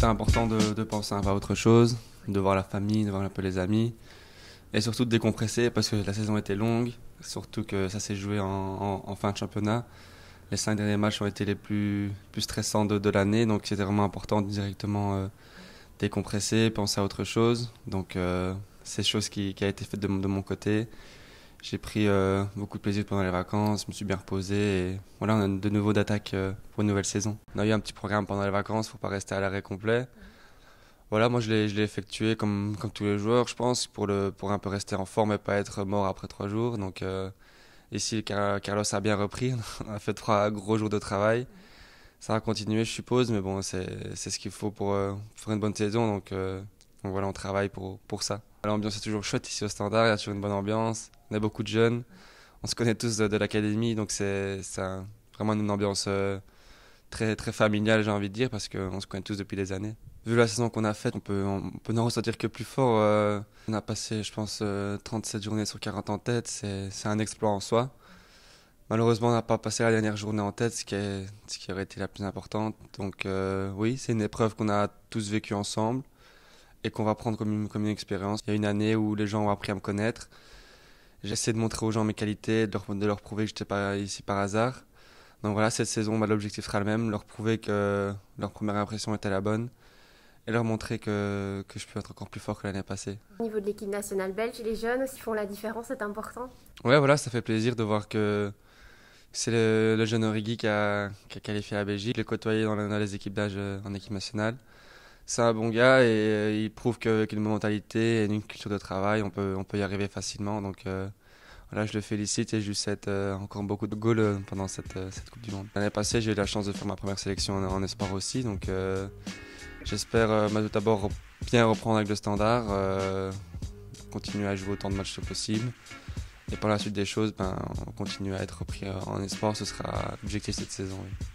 important de penser un peu à autre chose, de voir la famille, de voir un peu les amis, et surtout de décompresser parce que la saison était longue, surtout que ça s'est joué en fin de championnat. Les 5 derniers matchs ont été les plus stressants de l'année, donc c'était vraiment important de directement décompresser, penser à autre chose. Donc c'est chose qui a été faite de mon côté. J'ai pris beaucoup de plaisir pendant les vacances, je me suis bien reposé et voilà, on a de nouveau d'attaque pour une nouvelle saison. On a eu un petit programme pendant les vacances pour pas rester à l'arrêt complet. Voilà, moi je l'ai effectué comme tous les joueurs, je pense, pour un peu rester en forme et pas être mort après 3 jours. Donc ici, Carlos a bien repris, on a fait 3 gros jours de travail. Ça va continuer, je suppose, mais bon, c'est ce qu'il faut pour faire une bonne saison. Donc voilà, on travaille pour ça. L'ambiance est toujours chouette ici au Standard, il y a toujours une bonne ambiance. On a beaucoup de jeunes, on se connaît tous de l'académie, donc vraiment une ambiance très, très familiale, j'ai envie de dire, parce qu'on se connaît tous depuis des années. Vu la saison qu'on a faite, on peut n'en ressentir que plus fort. On a passé, je pense, 37 journées sur 40 en tête, c'est un exploit en soi. Malheureusement, on n'a pas passé la dernière journée en tête, ce qui aurait été la plus importante. Donc oui, c'est une épreuve qu'on a tous vécue ensemble et qu'on va prendre comme une expérience. Il y a une année où les gens ont appris à me connaître. J'essaie de montrer aux gens mes qualités, de leur prouver que je n'étais pas ici par hasard. Donc voilà, cette saison, l'objectif sera le même, leur prouver que leur première impression était la bonne et leur montrer que je peux être encore plus fort que l'année passée. Au niveau de l'équipe nationale belge, les jeunes aussi font la différence, c'est important. Ouais, voilà, ça fait plaisir de voir que c'est le jeune Origi qui a qualifié la Belgique. Je l'ai côtoyé dans les équipes d'âge en équipe nationale. C'est un bon gars et il prouve qu'avec une mentalité et une culture de travail, on peut y arriver facilement. Donc voilà, je le félicite et je lui souhaite encore beaucoup de goals pendant cette Coupe du Monde. L'année passée, j'ai eu la chance de faire ma première sélection en espoir aussi. Donc j'espère tout d'abord bien reprendre avec le Standard, continuer à jouer autant de matchs que possible. Et par la suite des choses, on continue à être repris en espoir. Ce sera l'objectif cette saison. Oui.